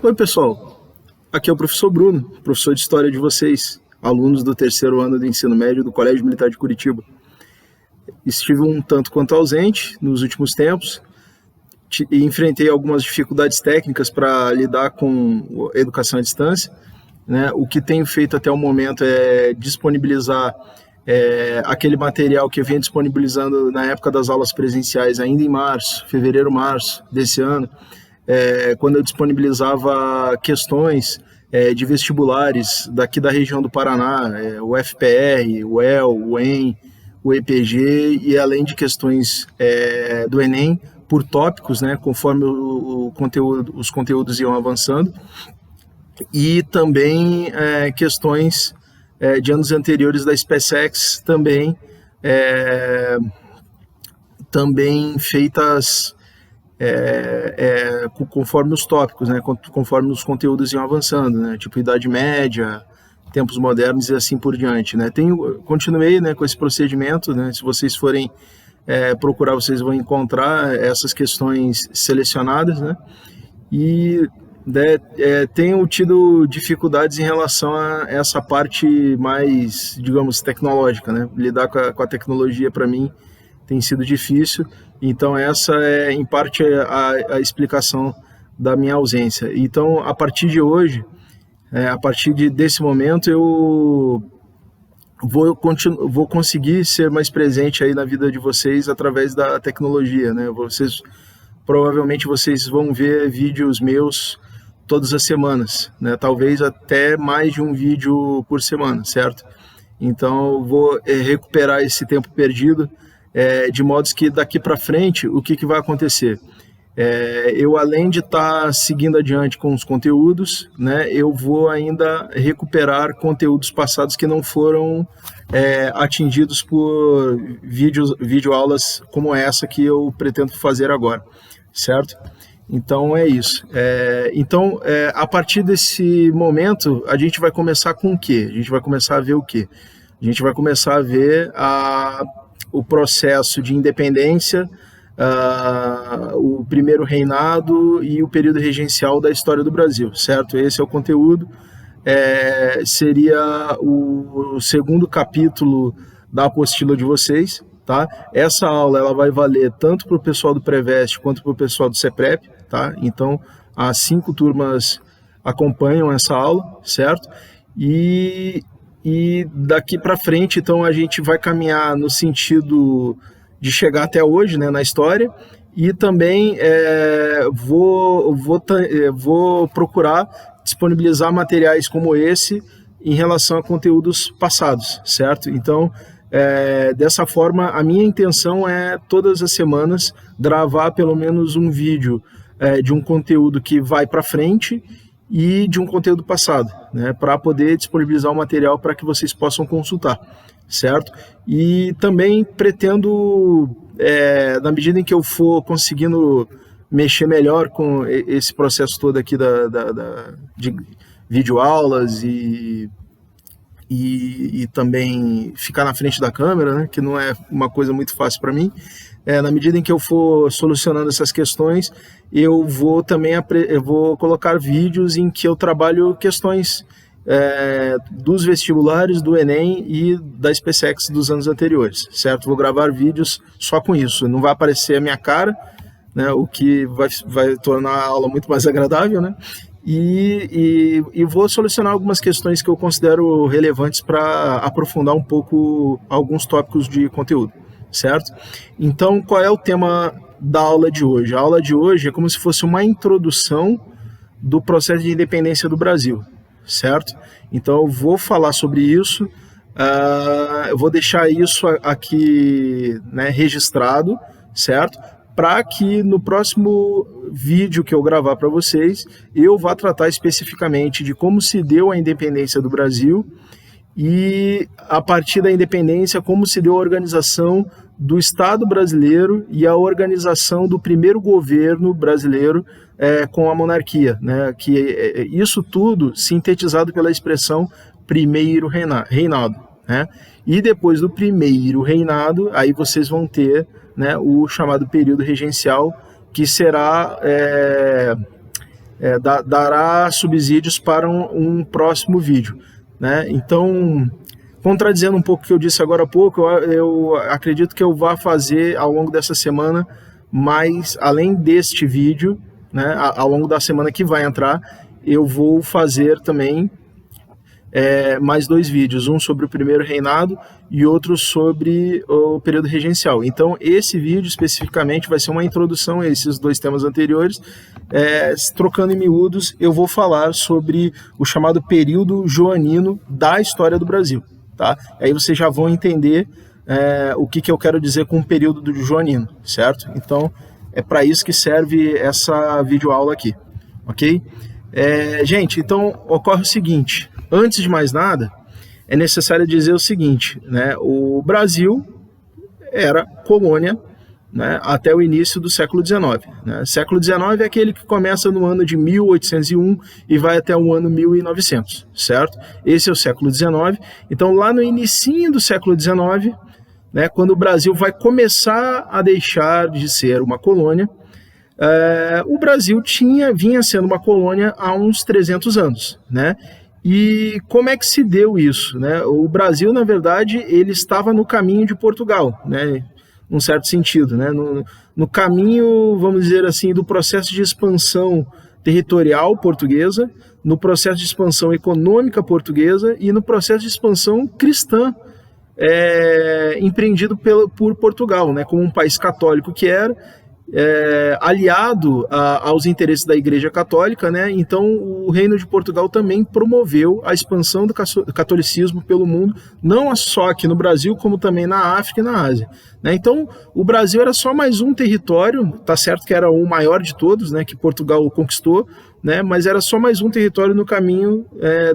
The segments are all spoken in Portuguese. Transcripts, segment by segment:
Oi, pessoal. Aqui é o professor Bruno, professor de História de vocês, alunos do terceiro ano do ensino médio do Colégio Militar de Curitiba. Estive um tanto quanto ausente nos últimos tempos e enfrentei algumas dificuldades técnicas para lidar com a educação à distância. O que tenho feito até o momento é disponibilizar aquele material que eu vinha disponibilizando na época das aulas presenciais, ainda em março, fevereiro, março desse ano, quando eu disponibilizava questões de vestibulares daqui da região do Paraná, o FPR, o EL, o EM, o EPG, e além de questões do Enem, por tópicos, conforme os conteúdos iam avançando, e também questões de anos anteriores da SpaceX, também feitas conforme os tópicos, conforme os conteúdos iam avançando, tipo Idade Média, tempos modernos e assim por diante. Continuei com esse procedimento, se vocês forem procurar, vocês vão encontrar essas questões selecionadas, e tenho tido dificuldades em relação a essa parte mais, digamos, tecnológica, Lidar com a tecnologia, para mim, tem sido difícil. Então essa é, em parte, a explicação da minha ausência. Então, a partir de hoje, a partir desse momento, eu vou conseguir ser mais presente aí na vida de vocês através da tecnologia, Provavelmente vocês vão ver vídeos meus todas as semanas, talvez até mais de um vídeo por semana, certo? Então, eu vou recuperar esse tempo perdido, de modo que daqui para frente, o que vai acontecer? Eu, além de estar seguindo adiante com os conteúdos, eu vou ainda recuperar conteúdos passados que não foram atingidos por videoaulas como essa que eu pretendo fazer agora, certo? Então é isso. A partir desse momento, a gente vai começar com o quê? A gente vai começar a ver o quê? A gente vai começar a ver o processo de independência, o primeiro reinado e o período regencial da história do Brasil, certo? Esse é o conteúdo. Seria o segundo capítulo da apostila de vocês, tá? Essa aula ela vai valer tanto para o pessoal do Preveste quanto para o pessoal do CEPREP, tá? Então, as 5 turmas acompanham essa aula, certo? E daqui para frente, então, a gente vai caminhar no sentido de chegar até hoje, na história, e também vou procurar disponibilizar materiais como esse em relação a conteúdos passados, certo? Então, dessa forma, a minha intenção é, todas as semanas, gravar pelo menos um vídeo de um conteúdo que vai para frente e de um conteúdo passado, para poder disponibilizar o material para que vocês possam consultar, certo? E também pretendo, na medida em que eu for conseguindo mexer melhor com esse processo todo aqui de videoaulas e também ficar na frente da câmera, que não é uma coisa muito fácil para mim, na medida em que eu for solucionando essas questões, eu vou também colocar vídeos em que eu trabalho questões dos vestibulares, do Enem e da SpaceX dos anos anteriores, certo? Vou gravar vídeos só com isso, não vai aparecer a minha cara, o que vai tornar a aula muito mais agradável, E vou solucionar algumas questões que eu considero relevantes para aprofundar um pouco alguns tópicos de conteúdo, certo? Então, qual é o tema da aula de hoje? A aula de hoje é como se fosse uma introdução do processo de independência do Brasil, certo? Então, eu vou falar sobre isso, eu vou deixar isso aqui registrado, certo? Para que no próximo vídeo que eu gravar para vocês, eu vá tratar especificamente de como se deu a independência do Brasil e, a partir da independência, como se deu a organização do Estado brasileiro e a organização do primeiro governo brasileiro com a monarquia, que isso tudo sintetizado pela expressão primeiro reinado, E depois do primeiro reinado, aí vocês vão ter o chamado período regencial, que será dará subsídios para um próximo vídeo, né? Então, contradizendo um pouco o que eu disse agora há pouco, eu acredito que eu vá fazer ao longo dessa semana, mas além deste vídeo, né, ao longo da semana que vai entrar, eu vou fazer também mais 2 vídeos, um sobre o primeiro reinado e outro sobre o período regencial. Então, esse vídeo especificamente vai ser uma introdução a esses 2 temas anteriores. Trocando em miúdos, eu vou falar sobre o chamado período joanino da história do Brasil. Tá? Aí vocês já vão entender o que eu quero dizer com o período do joanino, certo? Então, é para isso que serve essa videoaula aqui, ok? Gente, então ocorre o seguinte: antes de mais nada, é necessário dizer o seguinte, né? O Brasil era colônia, né, até o início do século XIX. Né? Século XIX é aquele que começa no ano de 1801 e vai até o ano 1900, certo? Esse é o século XIX. Então, lá no inicinho do século XIX, né, quando o Brasil vai começar a deixar de ser uma colônia, o Brasil vinha sendo uma colônia há uns 300 anos, né? E como é que se deu isso, né? O Brasil, na verdade, ele estava no caminho de Portugal, né? Num certo sentido, né? No caminho, vamos dizer assim, do processo de expansão territorial portuguesa, no processo de expansão econômica portuguesa e no processo de expansão cristã empreendido por Portugal, né? Como um país católico que era, aliado aos interesses da Igreja Católica, né? Então o Reino de Portugal também promoveu a expansão do catolicismo pelo mundo, não só aqui no Brasil, como também na África e na Ásia, né? Então o Brasil era só mais um território, tá certo que era o maior de todos, né, que Portugal conquistou, né, mas era só mais um território no caminho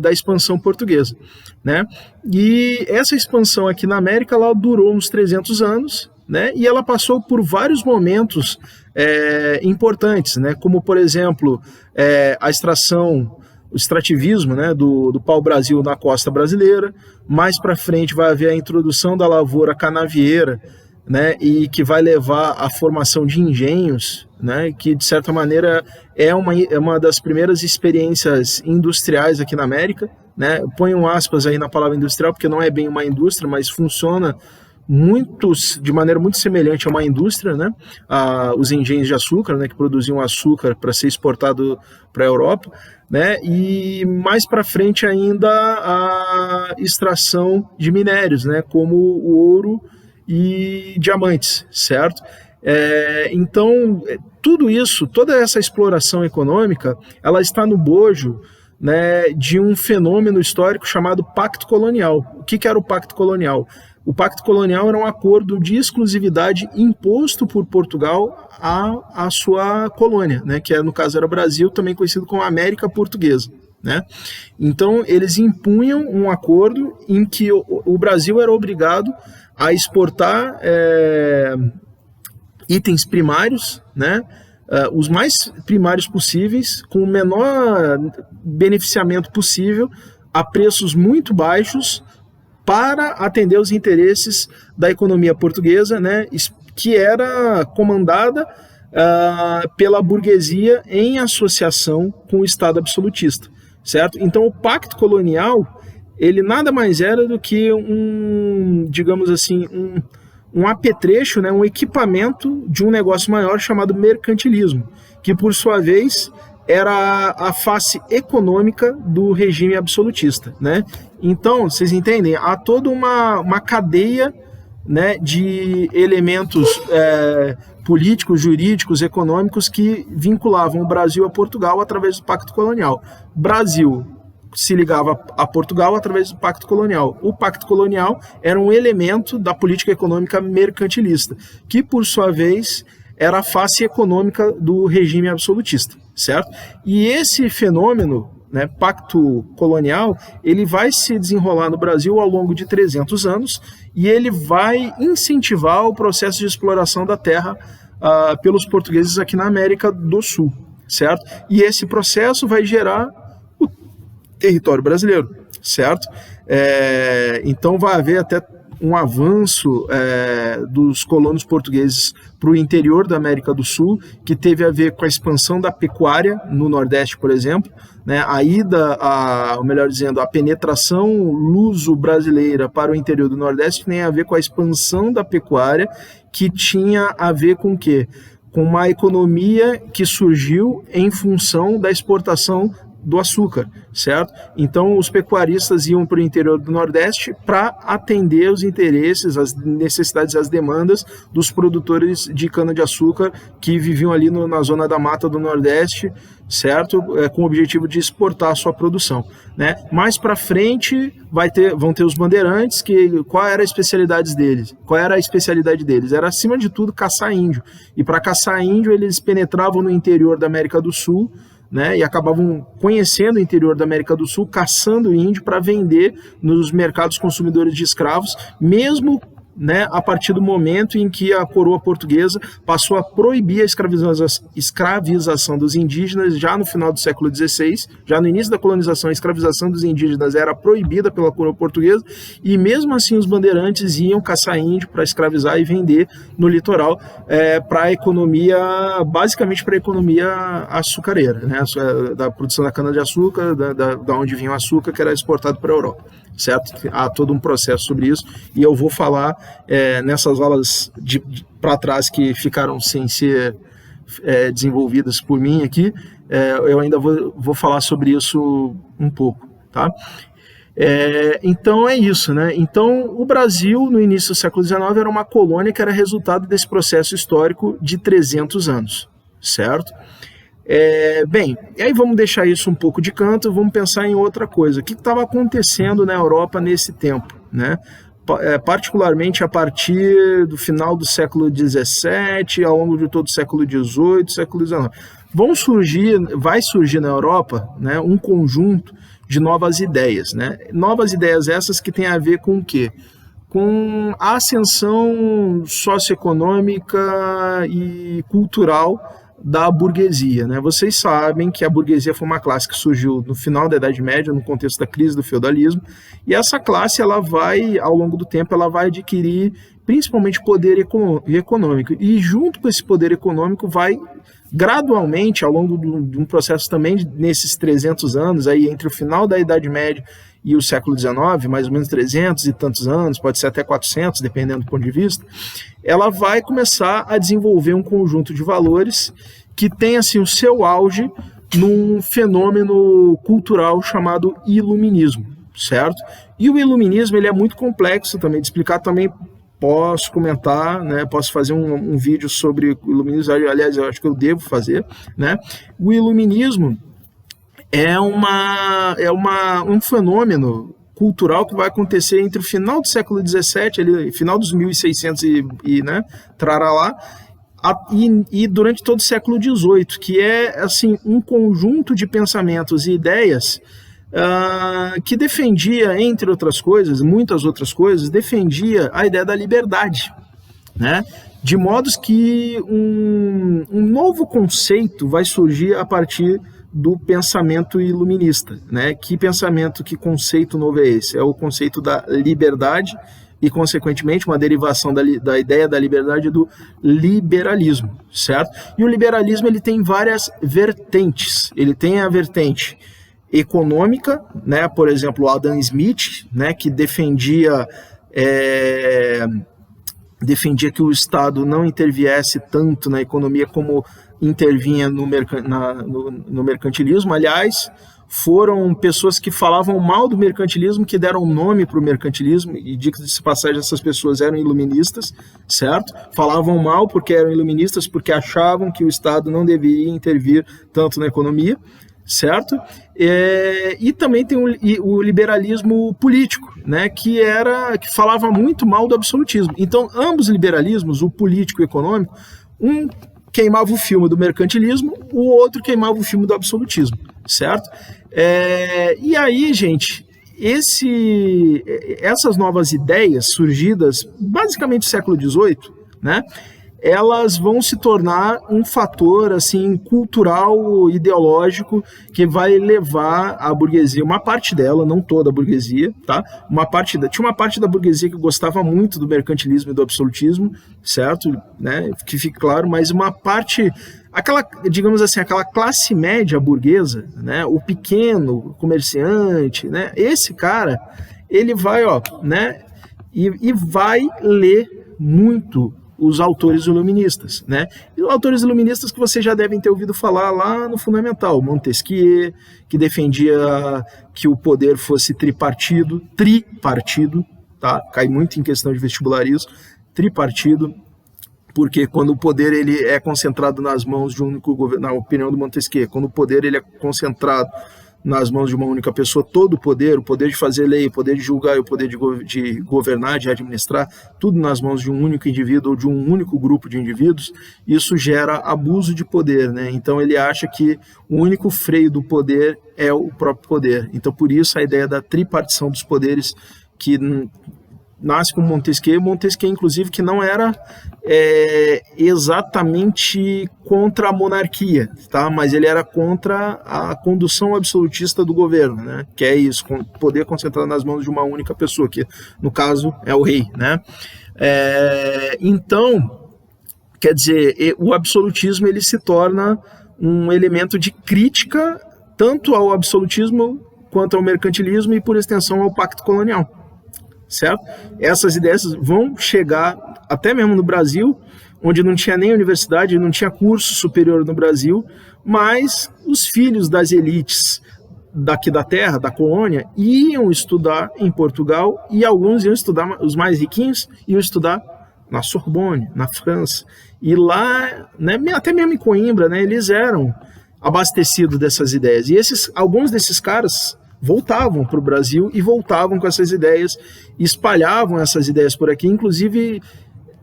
da expansão portuguesa, né? E essa expansão aqui na América ela durou uns 300 anos, né? E ela passou por vários momentos importantes, né? Como, por exemplo, a extração, o extrativismo, né? do pau-brasil na costa brasileira. Mais para frente vai haver a introdução da lavoura canavieira, né? E que vai levar à formação de engenhos, né? Que, de certa maneira, é uma das primeiras experiências industriais aqui na América, né? Ponham aspas aí na palavra industrial, porque não é bem uma indústria, mas funciona de maneira muito semelhante a uma indústria, né? Os engenhos de açúcar, né, que produziam açúcar para ser exportado para a Europa, né? E mais para frente ainda a extração de minérios, né, como o ouro e diamantes, certo? Então, tudo isso, toda essa exploração econômica, ela está no bojo, né, de um fenômeno histórico chamado Pacto Colonial. O que era o Pacto Colonial? O Pacto Colonial era um acordo de exclusividade imposto por Portugal à sua colônia, né, que no caso era o Brasil, também conhecido como América Portuguesa, né? Então, eles impunham um acordo em que o Brasil era obrigado a exportar itens primários, né, os mais primários possíveis, com o menor beneficiamento possível, a preços muito baixos, para atender os interesses da economia portuguesa, né, que era comandada pela burguesia em associação com o Estado absolutista, certo? Então o Pacto Colonial, ele nada mais era do que digamos assim, um apetrecho, né, um equipamento de um negócio maior chamado mercantilismo, que por sua vez era a face econômica do regime absolutista, né? Então, vocês entendem? Há toda uma cadeia, né, de elementos políticos, jurídicos, econômicos que vinculavam o Brasil a Portugal através do Pacto Colonial. Brasil se ligava a Portugal através do Pacto Colonial. O Pacto Colonial era um elemento da política econômica mercantilista, que, por sua vez, era a face econômica do regime absolutista, certo? E esse fenômeno, né, Pacto Colonial, ele vai se desenrolar no Brasil ao longo de 300 anos e ele vai incentivar o processo de exploração da terra pelos portugueses aqui na América do Sul, certo? E esse processo vai gerar território brasileiro, certo? Então vai haver até um avanço dos colonos portugueses para o interior da América do Sul, que teve a ver com a expansão da pecuária no Nordeste, por exemplo, né? Ou melhor dizendo, a penetração luso-brasileira para o interior do Nordeste tem a ver com a expansão da pecuária, que tinha a ver com o quê? Com uma economia que surgiu em função da exportação do açúcar, certo? Então, os pecuaristas iam para o interior do Nordeste para atender os interesses, as necessidades, as demandas dos produtores de cana-de-açúcar que viviam ali na zona da mata do Nordeste, certo? Com o objetivo de exportar a sua produção, né? Mais para frente vão ter os bandeirantes, qual era a especialidade deles? Qual era a especialidade deles? Era, acima de tudo, caçar índio. E para caçar índio, eles penetravam no interior da América do Sul, né, e acabavam conhecendo o interior da América do Sul, caçando índio para vender nos mercados consumidores de escravos, mesmo, né, a partir do momento em que a coroa portuguesa passou a proibir a escravização dos indígenas. Já no final do século XVI, já no início da colonização, a escravização dos indígenas era proibida pela coroa portuguesa, e mesmo assim os bandeirantes iam caçar índio para escravizar e vender no litoral, para a economia, basicamente para a economia açucareira, né, da produção da cana-de-açúcar, da onde vinha o açúcar, que era exportado para a Europa. Certo? Há todo um processo sobre isso, e eu vou falar nessas aulas para trás que ficaram sem ser desenvolvidas por mim aqui, eu ainda vou falar sobre isso um pouco, tá? Então é isso, né? Então o Brasil, no início do século XIX, era uma colônia que era resultado desse processo histórico de 300 anos, certo? Bem, e aí vamos deixar isso um pouco de canto, vamos pensar em outra coisa. O que estava acontecendo na Europa nesse tempo, né? Particularmente a partir do final do século XVII, ao longo de todo o século XVIII, século XIX. Vai surgir na Europa, né, um conjunto de novas ideias, né? Novas ideias essas que têm a ver com o quê? Com a ascensão socioeconômica e cultural da burguesia, né? Vocês sabem que a burguesia foi uma classe que surgiu no final da Idade Média, no contexto da crise do feudalismo, e essa classe, ela vai, ao longo do tempo, ela vai adquirir principalmente poder econômico, e junto com esse poder econômico vai gradualmente, ao longo de um processo também nesses 300 anos, aí entre o final da Idade Média e o século XIX, mais ou menos 300 e tantos anos, pode ser até 400, dependendo do ponto de vista, ela vai começar a desenvolver um conjunto de valores que tem assim, o seu auge num fenômeno cultural chamado iluminismo, certo? E o iluminismo, ele é muito complexo também de explicar, também posso comentar, né? Posso fazer um vídeo sobre o iluminismo, aliás, eu acho que eu devo fazer, né? O iluminismo é um fenômeno cultural que vai acontecer entre o final do século XVII, final dos 1600 né, traralá, e durante todo o século XVIII, que é assim, um conjunto de pensamentos e ideias que defendia, entre outras coisas, muitas outras coisas, defendia a ideia da liberdade, né? De modos que um novo conceito vai surgir a partir do pensamento iluminista, né? Que conceito novo é esse? É o conceito da liberdade e, consequentemente, uma derivação da ideia da liberdade do liberalismo, certo? E o liberalismo, ele tem várias vertentes. Ele tem a vertente econômica, né? Por exemplo, Adam Smith, né? Que defendia que o Estado não interviesse tanto na economia como intervinha no mercantilismo. Aliás, foram pessoas que falavam mal do mercantilismo que deram nome para o mercantilismo, e diga-se de passagem, essas pessoas eram iluministas, certo? Falavam mal porque eram iluministas, porque achavam que o Estado não deveria intervir tanto na economia, certo? E também tem o liberalismo político, né, que falava muito mal do absolutismo. Então, ambos liberalismos, o político e o econômico, um queimava o filme do mercantilismo, o outro queimava o filme do absolutismo, certo? E aí, gente, essas novas ideias surgidas basicamente no século XVIII, né, elas vão se tornar um fator assim cultural, ideológico, que vai levar a burguesia, uma parte dela, não toda a burguesia, tá? Tinha uma parte da burguesia que gostava muito do mercantilismo e do absolutismo, certo? Né? Que fique claro, mas uma parte, digamos assim, aquela classe média burguesa, né? O pequeno comerciante, né? Esse cara, ele vai, né? E vai ler muito os autores iluministas, né? E os autores iluministas que vocês já devem ter ouvido falar lá no Fundamental, Montesquieu, que defendia que o poder fosse tripartido, tá? Cai muito em questão de vestibularismo, tripartido, porque quando o poder ele é concentrado nas mãos de um único governo, na opinião do Montesquieu, quando o poder ele é concentrado nas mãos de uma única pessoa, todo o poder de fazer lei, o poder de julgar, o poder de governar, de administrar, tudo nas mãos de um único indivíduo ou de um único grupo de indivíduos, isso gera abuso de poder, né? Então ele acha que o único freio do poder é o próprio poder. Então por isso a ideia da tripartição dos poderes, que nasce com Montesquieu, inclusive, que não era exatamente contra a monarquia, tá? Mas ele era contra a condução absolutista do governo, né? Que é isso, poder concentrado nas mãos de uma única pessoa, que no caso é o rei, né? Então, quer dizer, o absolutismo ele se torna um elemento de crítica tanto ao absolutismo quanto ao mercantilismo e, por extensão, ao pacto colonial. Certo? Essas ideias vão chegar até mesmo no Brasil, onde não tinha nem universidade, não tinha curso superior no Brasil, mas os filhos das elites daqui da terra, da colônia, iam estudar em Portugal, e alguns iam estudar, os mais riquinhos iam estudar na Sorbonne, na França, e lá, né, até mesmo em Coimbra, né, eles eram abastecidos dessas ideias, e alguns desses caras voltavam para o Brasil e voltavam com essas ideias, espalhavam essas ideias por aqui, inclusive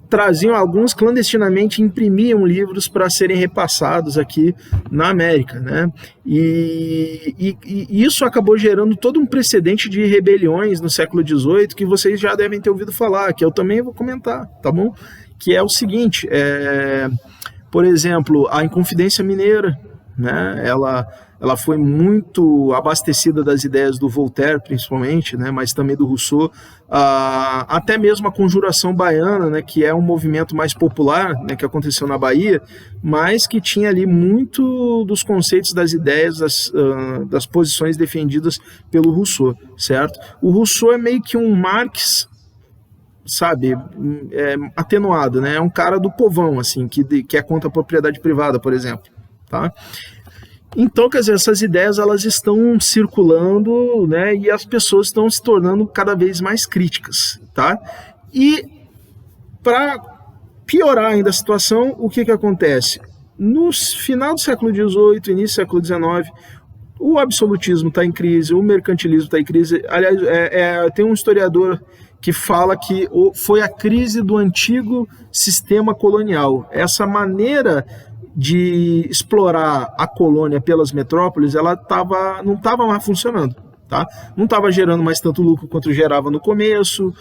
traziam alguns clandestinamente, imprimiam livros para serem repassados aqui na América, né? E isso acabou gerando todo um precedente de rebeliões no século XVIII que vocês já devem ter ouvido falar, que eu também vou comentar, tá bom? Que é o seguinte, por exemplo, a Inconfidência Mineira, né? Ela foi muito abastecida das ideias do Voltaire, principalmente, né, mas também do Rousseau, até mesmo a Conjuração Baiana, né, que é um movimento mais popular, né, que aconteceu na Bahia, mas que tinha ali muito dos conceitos, das ideias, das posições defendidas pelo Rousseau, certo? O Rousseau é meio que um Marx, sabe, atenuado, né? É um cara do povão, assim, que é contra a propriedade privada, por exemplo, tá? Então, quer dizer, essas ideias elas estão circulando, né, e as pessoas estão se tornando cada vez mais críticas, tá? E para piorar ainda a situação, o que acontece? No final do século XVIII, início do século XIX, o absolutismo está em crise, o mercantilismo está em crise. Aliás, tem um historiador que fala que foi a crise do antigo sistema colonial. Essa maneira de explorar a colônia pelas metrópoles, ela não estava mais funcionando, tá? Não estava gerando mais tanto lucro quanto gerava no começo,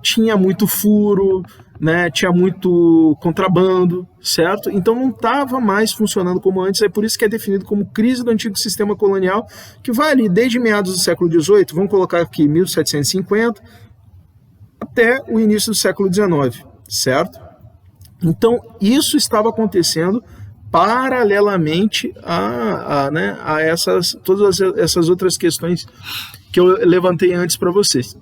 tinha muito furo, né? Tinha muito contrabando, certo? Então não estava mais funcionando como antes, é por isso que é definido como crise do antigo sistema colonial, que vai ali desde meados do século XVIII, vamos colocar aqui 1750, até o início do século XIX, certo? Então, isso estava acontecendo paralelamente a todas essas outras questões que eu levantei antes para vocês,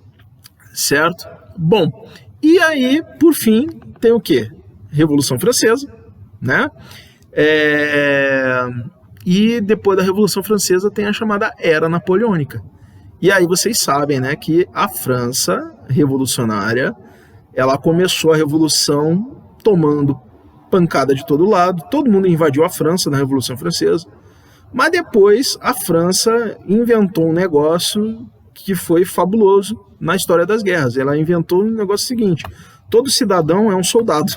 certo? Bom, e aí, por fim, tem o quê? Revolução Francesa, né? E depois da Revolução Francesa tem a chamada Era Napoleônica. E aí vocês sabem, né, que a França revolucionária, ela começou a revolução tomando pancada de todo lado, todo mundo invadiu a França na Revolução Francesa, mas depois a França inventou um negócio que foi fabuloso na história das guerras. Ela inventou um negócio seguinte: todo cidadão é um soldado,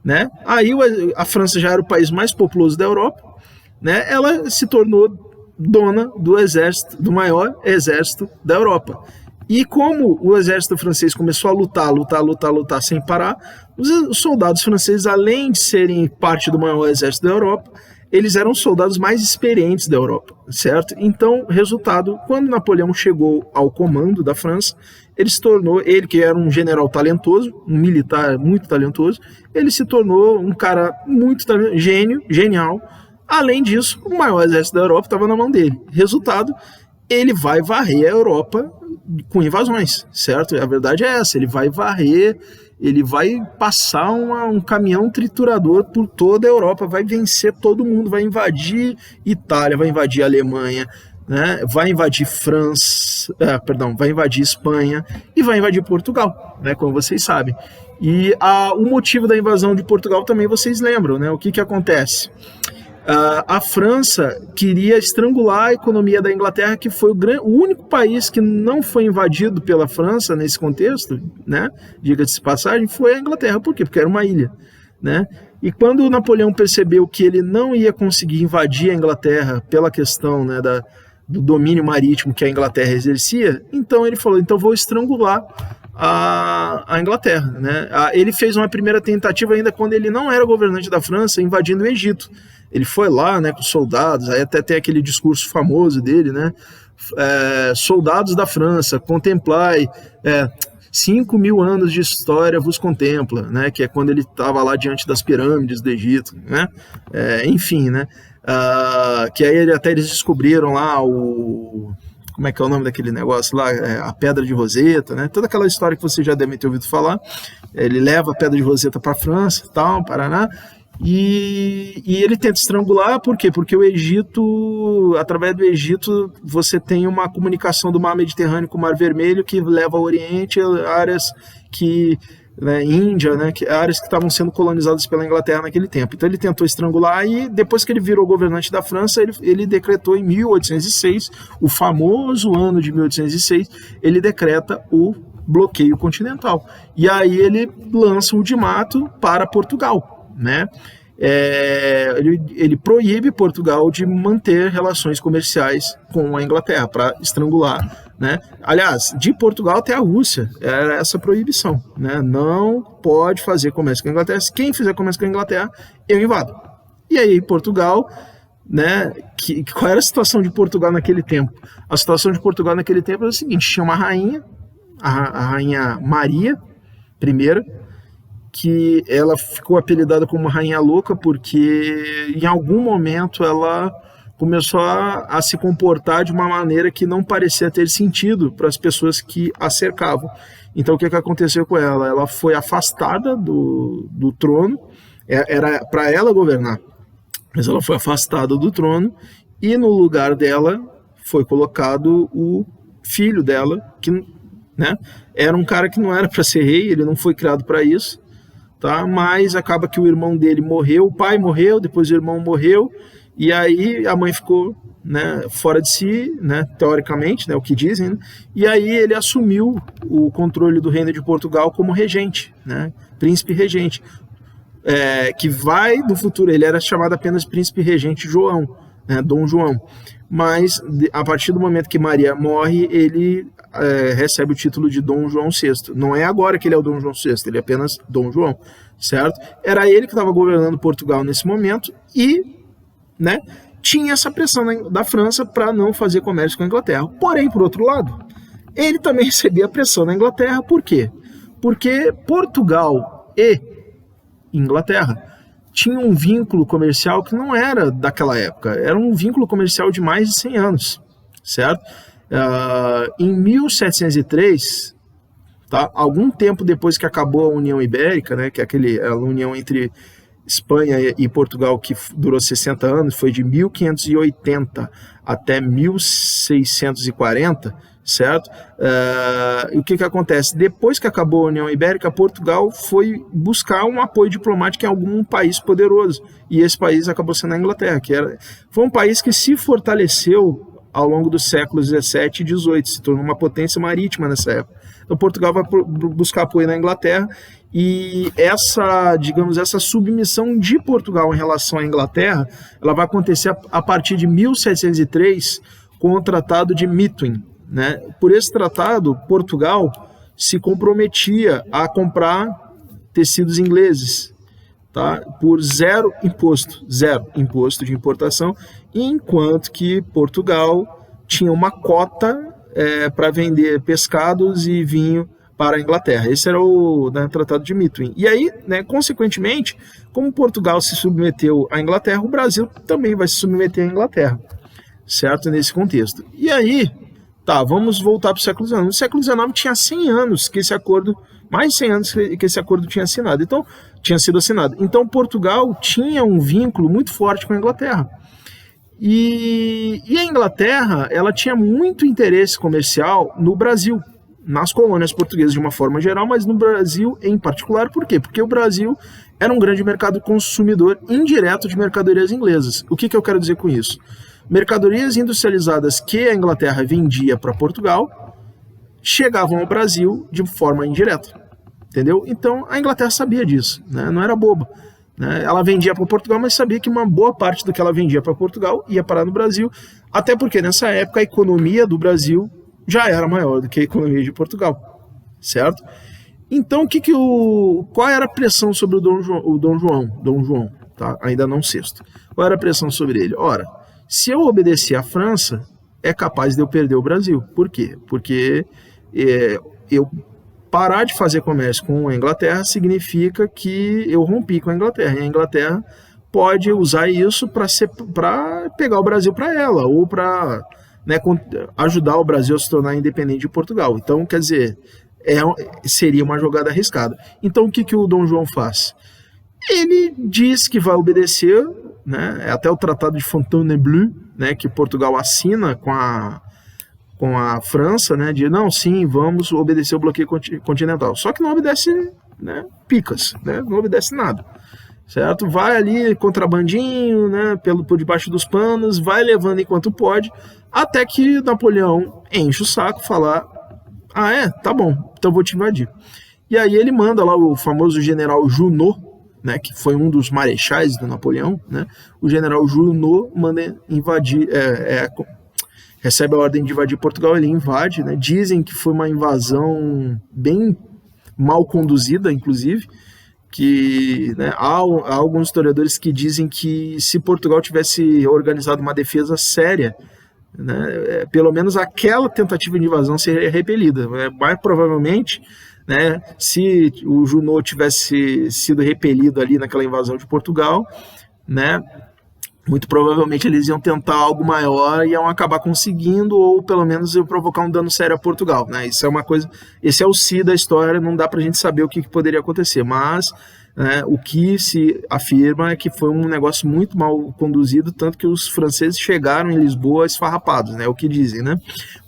né? Aí a França já era o país mais populoso da Europa, né? Ela se tornou dona do exército, do maior exército da Europa. E como o exército francês começou a lutar sem parar, os soldados franceses, além de serem parte do maior exército da Europa, eles eram os soldados mais experientes da Europa, certo? Então, resultado, quando Napoleão chegou ao comando da França, ele se tornou, ele que era um general talentoso, um militar muito talentoso, ele se tornou um cara muito genial. Além disso, o maior exército da Europa estava na mão dele. Resultado, ele vai varrer a Europa com invasões, certo? A verdade é essa, ele vai varrer, ele vai passar um caminhão triturador por toda a Europa, vai vencer todo mundo, vai invadir Itália, vai invadir Alemanha, né? Vai invadir vai invadir Espanha e vai invadir Portugal, né? Como vocês sabem. E o motivo da invasão de Portugal também vocês lembram, né? O que acontece? A França queria estrangular a economia da Inglaterra, que foi o único país que não foi invadido pela França nesse contexto, né? Diga-se de passagem, foi a Inglaterra. Por quê? Porque era uma ilha, né? E quando o Napoleão percebeu que ele não ia conseguir invadir a Inglaterra pela questão, né, do domínio marítimo que a Inglaterra exercia, então ele falou, então vou estrangular a Inglaterra, né? Ele fez uma primeira tentativa ainda quando ele não era governante da França, invadindo o Egito. Ele foi lá, né, com soldados, aí até tem aquele discurso famoso dele, né? Soldados da França, contemplai, 5.000 anos de história vos contempla, né? Que é quando ele estava lá diante das pirâmides do Egito, né? Enfim, né? Que aí eles descobriram lá como é que é o nome daquele negócio lá? A Pedra de Roseta, né? Toda aquela história que você já deve ter ouvido falar. Ele leva a Pedra de Roseta para a França, tal, Paraná, e ele tenta estrangular, por quê? Porque o Egito, através do Egito, você tem uma comunicação do Mar Mediterrâneo com o Mar Vermelho que leva ao Oriente, áreas que... Índia, né, áreas que estavam sendo colonizadas pela Inglaterra naquele tempo. Então ele tentou estrangular e depois que ele virou governante da França, ele decretou em 1806, o famoso ano de 1806, ele decreta o bloqueio continental. E aí ele lança o ultimato para Portugal, né? Ele proíbe Portugal de manter relações comerciais com a Inglaterra para estrangular, né? Aliás, de Portugal até a Rússia era essa proibição, né? Não pode fazer comércio com a Inglaterra. Se quem fizer comércio com a Inglaterra, eu invado. E aí Portugal, né? Qual era a situação de Portugal naquele tempo? A situação de Portugal naquele tempo era o seguinte: tinha uma rainha, a rainha Maria I, que ela ficou apelidada como Rainha Louca porque em algum momento ela começou a se comportar de uma maneira que não parecia ter sentido para as pessoas que a cercavam. Então o que aconteceu com ela? Ela foi afastada do trono, era para ela governar, mas ela foi afastada do trono e no lugar dela foi colocado o filho dela, que, né, era um cara que não era para ser rei, ele não foi criado para isso. Tá? Mas acaba que o irmão dele morreu, o pai morreu, depois o irmão morreu, e aí a mãe ficou, né, fora de si, né, teoricamente, né, o que dizem, né? E aí ele assumiu o controle do reino de Portugal como regente, né, príncipe regente, que vai do futuro, ele era chamado apenas príncipe regente João, né, Dom João, mas a partir do momento que Maria morre, ele recebe o título de Dom João VI. Não é agora que ele é o Dom João VI, ele é apenas Dom João, certo? Era ele que estava governando Portugal nesse momento e, né, tinha essa pressão da França para não fazer comércio com a Inglaterra. Porém, por outro lado, ele também recebia pressão na Inglaterra. Por quê? Porque Portugal e Inglaterra tinham um vínculo comercial que não era daquela época, era um vínculo comercial de mais de 100 anos, certo? Em 1703, tá, algum tempo depois que acabou a União Ibérica, né, que é a união entre Espanha e Portugal, que durou 60 anos, foi de 1580 até 1640, certo? E o que acontece? Depois que acabou a União Ibérica, Portugal foi buscar um apoio diplomático em algum país poderoso, e esse país acabou sendo a Inglaterra, foi um país que se fortaleceu ao longo dos séculos 17 e 18, se tornou uma potência marítima nessa época. Então Portugal vai buscar apoio na Inglaterra, e essa submissão de Portugal em relação à Inglaterra, ela vai acontecer a partir de 1703 com o Tratado de Methuen, né, por esse tratado, Portugal se comprometia a comprar tecidos ingleses, tá, por zero imposto de importação, enquanto que Portugal tinha uma cota para vender pescados e vinho para a Inglaterra. Esse era o, né, Tratado de Methuen. E aí, né, consequentemente, como Portugal se submeteu à Inglaterra, o Brasil também vai se submeter à Inglaterra, certo? Nesse contexto. E aí, tá, vamos voltar para o século XIX. No século XIX tinha 100 anos que esse acordo, mais de 100 anos que esse acordo tinha sido assinado. Então, Portugal tinha um vínculo muito forte com a Inglaterra. E a Inglaterra, ela tinha muito interesse comercial no Brasil, nas colônias portuguesas de uma forma geral, mas no Brasil em particular. Por quê? Porque o Brasil era um grande mercado consumidor indireto de mercadorias inglesas. O que eu quero dizer com isso? Mercadorias industrializadas que a Inglaterra vendia para Portugal chegavam ao Brasil de forma indireta, entendeu? Então a Inglaterra sabia disso, né? Não era boba, né? Ela vendia para Portugal, mas sabia que uma boa parte do que ela vendia para Portugal ia parar no Brasil, até porque nessa época a economia do Brasil já era maior do que a economia de Portugal, certo? Então, qual era a pressão sobre o Dom João, tá? Ainda não Sexto. Qual era a pressão sobre ele? Ora, se eu obedecer à França, é capaz de eu perder o Brasil. Por quê? Porque eu parar de fazer comércio com a Inglaterra significa que eu rompi com a Inglaterra. E a Inglaterra pode usar isso para pegar o Brasil para ela, ou para, né, ajudar o Brasil a se tornar independente de Portugal. Então, quer dizer, seria uma jogada arriscada. Então, o que o Dom João faz? Ele diz que vai obedecer, né, até o Tratado de Fontainebleau, né, que Portugal assina com a França, né, de não, sim, vamos obedecer o bloqueio continental. Só que não obedece, né, picas, né, não obedece nada. Certo? Vai ali contrabandinho, né, por debaixo dos panos, vai levando enquanto pode, até que Napoleão enche o saco, falar: ah, tá bom, então vou te invadir. E aí ele manda lá o famoso general Junot, né, que foi um dos marechais do Napoleão, né, o general Junot manda invadir, recebe a ordem de invadir Portugal, ele invade, né, dizem que foi uma invasão bem mal conduzida, inclusive, que, né, há alguns historiadores que dizem que se Portugal tivesse organizado uma defesa séria, né, pelo menos aquela tentativa de invasão seria repelida. Mais provavelmente, né, se o Junot tivesse sido repelido ali naquela invasão de Portugal, né, muito provavelmente eles iam tentar algo maior e iam acabar conseguindo, ou pelo menos iam provocar um dano sério a Portugal, né? Isso é uma coisa, esse é o si da história, não dá pra gente saber o que poderia acontecer, mas, né, o que se afirma é que foi um negócio muito mal conduzido, tanto que os franceses chegaram em Lisboa esfarrapados, né? O que dizem, né?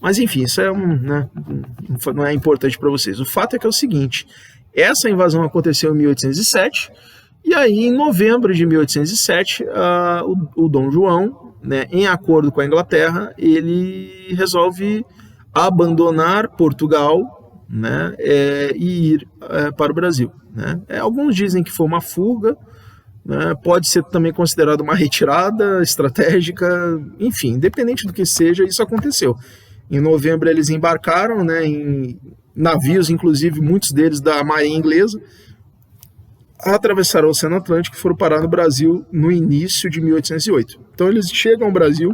Mas enfim, isso é né, não é importante para vocês. O fato é que é o seguinte: essa invasão aconteceu em 1807. E aí, em novembro de 1807, o Dom João, né, em acordo com a Inglaterra, ele resolve abandonar Portugal, né, e ir para o Brasil, né. Alguns dizem que foi uma fuga, né, pode ser também considerado uma retirada estratégica, enfim, independente do que seja, isso aconteceu. Em novembro eles embarcaram, né, em navios, inclusive muitos deles da Marinha Inglesa, atravessaram o Oceano Atlântico e foram parar no Brasil no início de 1808. Então eles chegam ao Brasil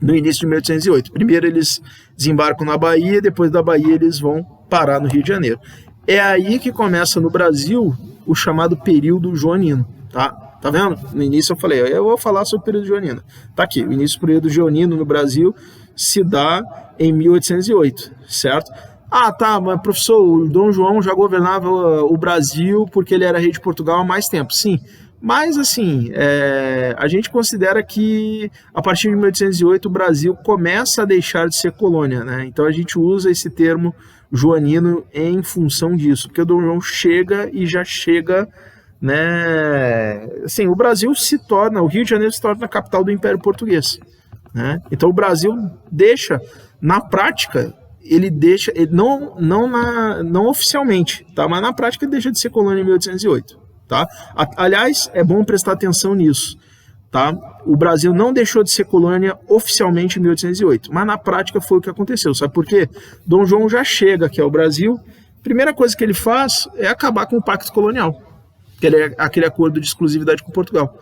no início de 1808. Primeiro eles desembarcam na Bahia, depois da Bahia eles vão parar no Rio de Janeiro. É aí que começa no Brasil o chamado período joanino, tá? Tá vendo? No início eu falei, eu vou falar sobre o período joanino. Tá aqui, o início do período joanino no Brasil se dá em 1808, certo? Ah, tá, mas professor, o Dom João já governava o Brasil porque ele era rei de Portugal há mais tempo. Sim, mas assim, a gente considera que a partir de 1808 o Brasil começa a deixar de ser colônia, né? Então a gente usa esse termo joanino em função disso, porque o Dom João chega e já chega, né? Assim, o Brasil se torna, o Rio de Janeiro se torna a capital do Império Português, né? Então o Brasil deixa, na prática, ele não oficialmente, tá? Mas na prática ele deixa de ser colônia em 1808, tá? Aliás, é bom prestar atenção nisso. tá? O Brasil não deixou de ser colônia oficialmente em 1808, mas na prática foi o que aconteceu. Sabe por quê? Dom João já chega aqui ao Brasil, primeira coisa que ele faz é acabar com o pacto colonial, que é aquele acordo de exclusividade com Portugal,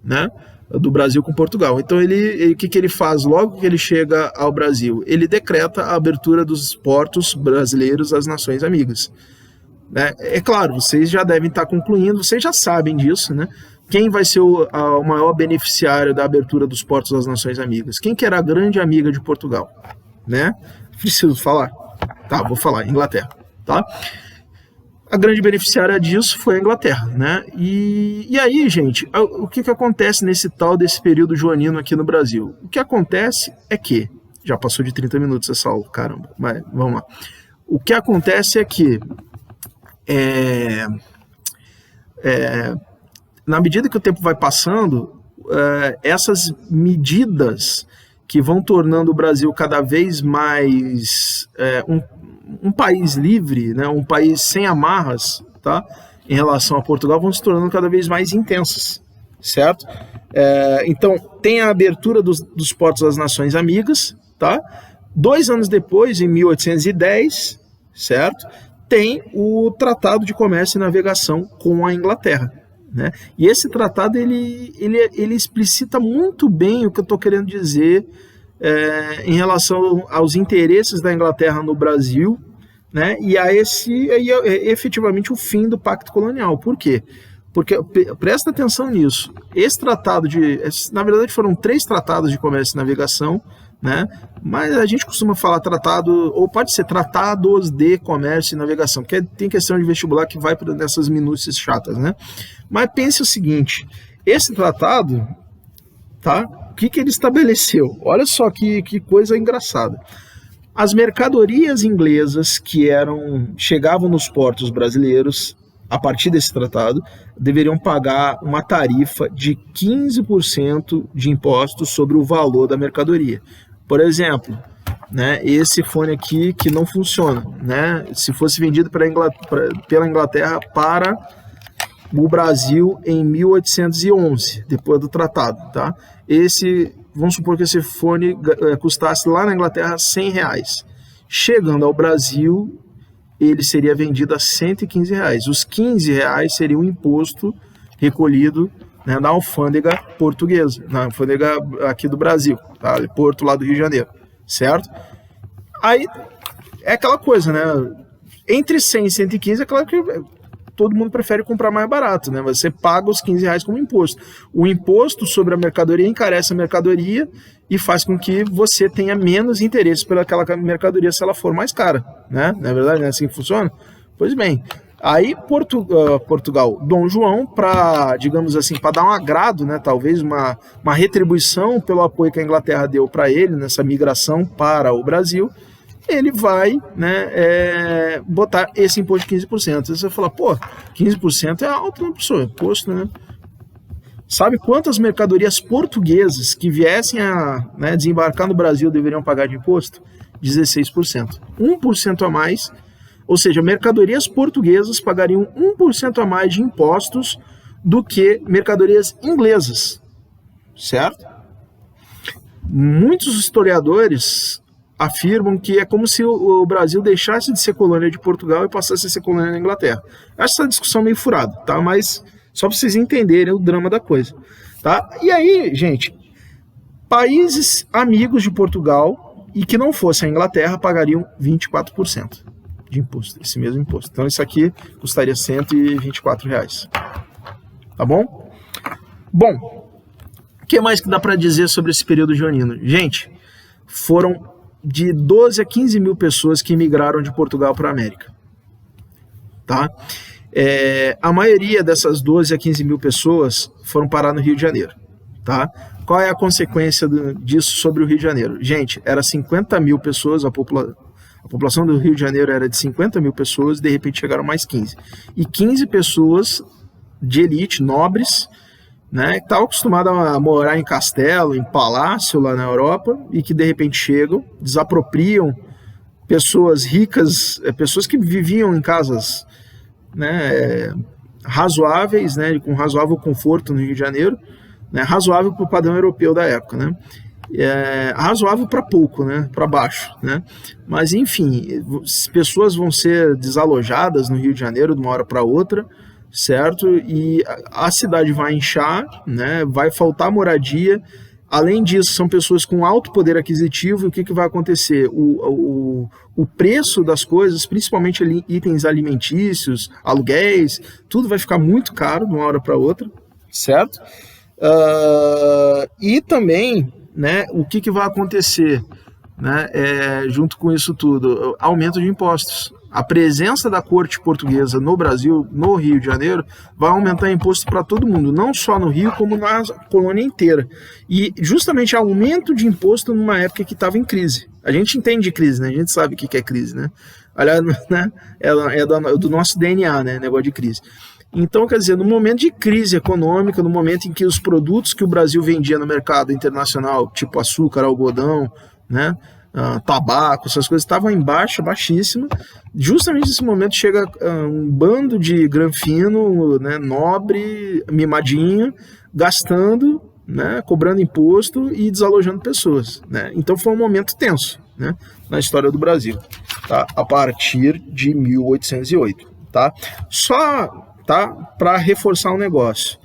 né? Do Brasil com Portugal. Então o que ele faz logo que ele chega ao Brasil? Ele decreta a abertura dos portos brasileiros às nações amigas, né? É claro, vocês já devem estar concluindo, vocês já sabem disso, né? Quem vai ser o maior beneficiário da abertura dos portos às nações amigas? Quem que era a grande amiga de Portugal, né? Preciso falar? Tá, vou falar, Inglaterra, tá? A grande beneficiária disso foi a Inglaterra, né? E aí, gente, o que acontece desse período joanino aqui no Brasil? O que acontece é que, já passou de 30 minutos essa aula, caramba, mas vamos lá. O que acontece é que, na medida que o tempo vai passando, essas medidas que vão tornando o Brasil cada vez mais um país livre, né, um país sem amarras, tá, em relação a Portugal, vão se tornando cada vez mais intensas, certo? Então, tem a abertura dos portos às nações amigas, tá? 2 anos depois, em 1810, certo? Tem o Tratado de Comércio e Navegação com a Inglaterra, né? E esse tratado ele explicita muito bem o que eu estou querendo dizer em relação aos interesses da Inglaterra no Brasil, né? E efetivamente o fim do Pacto Colonial. Por quê? Porque, presta atenção nisso, na verdade foram 3 tratados de comércio e navegação, né? Mas a gente costuma falar tratado, ou pode ser tratados de comércio e navegação, porque tem questão de vestibular que vai nessas minúcias chatas, né? Mas pense o seguinte, esse tratado, tá? O que ele estabeleceu? Olha só que coisa engraçada. As mercadorias inglesas que chegavam nos portos brasileiros, a partir desse tratado, deveriam pagar uma tarifa de 15% de impostos sobre o valor da mercadoria. Por exemplo, né, esse fone aqui que não funciona, né, se fosse vendido pela Inglaterra para o Brasil em 1811, depois do tratado, tá? Vamos supor que esse fone custasse lá na Inglaterra R$100. Chegando ao Brasil, ele seria vendido a R$115. Os R$15 seria o imposto recolhido, né, na alfândega portuguesa, na alfândega aqui do Brasil, tá? Porto lá do Rio de Janeiro, certo? Aí é aquela coisa, né? Entre 100 e 115 é claro que todo mundo prefere comprar mais barato, né? Você paga os R$15 como imposto. O imposto sobre a mercadoria encarece a mercadoria e faz com que você tenha menos interesse pelaquela mercadoria se ela for mais cara, né? Não é verdade? Não é assim que funciona? Pois bem, aí Portugal, Dom João, para, digamos assim, para dar um agrado, né? Talvez uma retribuição pelo apoio que a Inglaterra deu para ele nessa migração para o Brasil, ele vai, né, botar esse imposto de 15%. Você vai falar, pô, 15% é alto, né, professor? Imposto, né? Sabe quantas mercadorias portuguesas que viessem a, né, desembarcar no Brasil deveriam pagar de imposto? 16%. 1% a mais, ou seja, mercadorias portuguesas pagariam 1% a mais de impostos do que mercadorias inglesas, certo? Muitos historiadores afirmam que é como se o Brasil deixasse de ser colônia de Portugal e passasse a ser colônia da Inglaterra. Acho essa discussão meio furada, tá? Mas só para vocês entenderem o drama da coisa, tá? E aí, gente, países amigos de Portugal e que não fossem a Inglaterra pagariam 24% de imposto, esse mesmo imposto. Então isso aqui custaria R$124, tá bom? Bom, o que mais que dá para dizer sobre esse período joanino? Gente, foram de 12 a 15 mil pessoas que migraram de Portugal para a América, tá? A maioria dessas 12 a 15 mil pessoas foram parar no Rio de Janeiro, tá? Qual é a consequência disso sobre o Rio de Janeiro? Gente, era 50 mil pessoas, a população do Rio de Janeiro era de 50 mil pessoas, de repente chegaram mais 15. E 15 pessoas de elite, nobres, né, que estavam acostumados a morar em castelo, em palácio lá na Europa, e que de repente chegam, desapropriam pessoas ricas, pessoas que viviam em casas, né, razoáveis, né, com razoável conforto no Rio de Janeiro, né? Razoável para o padrão europeu da época, né? Razoável para pouco, né? Para baixo, né? Mas enfim, pessoas vão ser desalojadas no Rio de Janeiro de uma hora para outra, certo? E a cidade vai inchar, né? Vai faltar moradia. Além disso, são pessoas com alto poder aquisitivo, e o que vai acontecer? O preço das coisas, principalmente itens alimentícios, aluguéis, tudo vai ficar muito caro de uma hora para outra, certo? E também, né, o que vai acontecer, né, junto com isso tudo? Aumento de impostos. A presença da corte portuguesa no Brasil, no Rio de Janeiro, vai aumentar imposto para todo mundo, não só no Rio, como na colônia inteira. E justamente aumento de imposto numa época que estava em crise. A gente entende de crise, né? A gente sabe o que é crise, né? Aliás, né? É do nosso DNA, né? Negócio de crise. Então, quer dizer, no momento de crise econômica, no momento em que os produtos que o Brasil vendia no mercado internacional, tipo açúcar, algodão, né? Tabaco, essas coisas estavam em baixíssima. Justamente nesse momento chega um bando de granfino, né, nobre, mimadinho, gastando, né, cobrando imposto e desalojando pessoas, né? Então foi um momento tenso, né, na história do Brasil, tá? A partir de 1808, tá? Só, tá, para reforçar um negócio.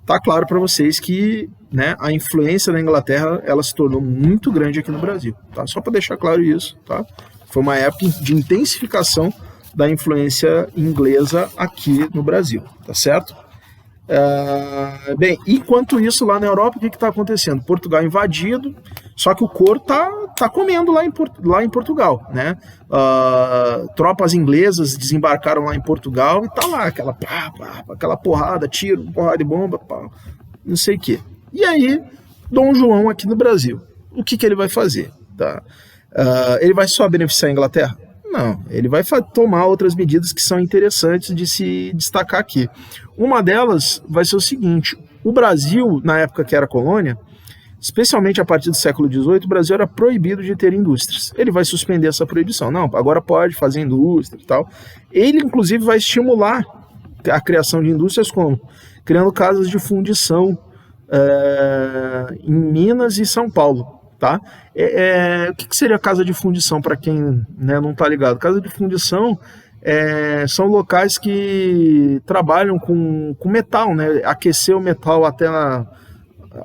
Tá claro para vocês que, né, a influência da Inglaterra ela se tornou muito grande aqui no Brasil, tá? Só para deixar claro isso, tá? Foi uma época de intensificação da influência inglesa aqui no Brasil, tá certo? Bem, enquanto isso lá na Europa, o que está acontecendo? Portugal invadido, só que o couro tá comendo lá em Portugal, né? Tropas inglesas desembarcaram lá em Portugal e tá lá aquela porrada, tiro, porrada de bomba, não sei o quê. E aí, Dom João aqui no Brasil, o que ele vai fazer? Tá? Ele vai só beneficiar a Inglaterra? Não, ele vai tomar outras medidas que são interessantes de se destacar aqui. Uma delas vai ser o seguinte: o Brasil, na época que era colônia, especialmente a partir do século XVIII, o Brasil era proibido de ter indústrias. Ele vai suspender essa proibição. Não, agora pode fazer indústria e tal. Ele, inclusive, vai estimular a criação de indústrias como? Criando casas de fundição em Minas e São Paulo. Tá? O que seria casa de fundição para quem, né, não está ligado? Casa de fundição são locais que trabalham com metal, né? Aquecer o metal até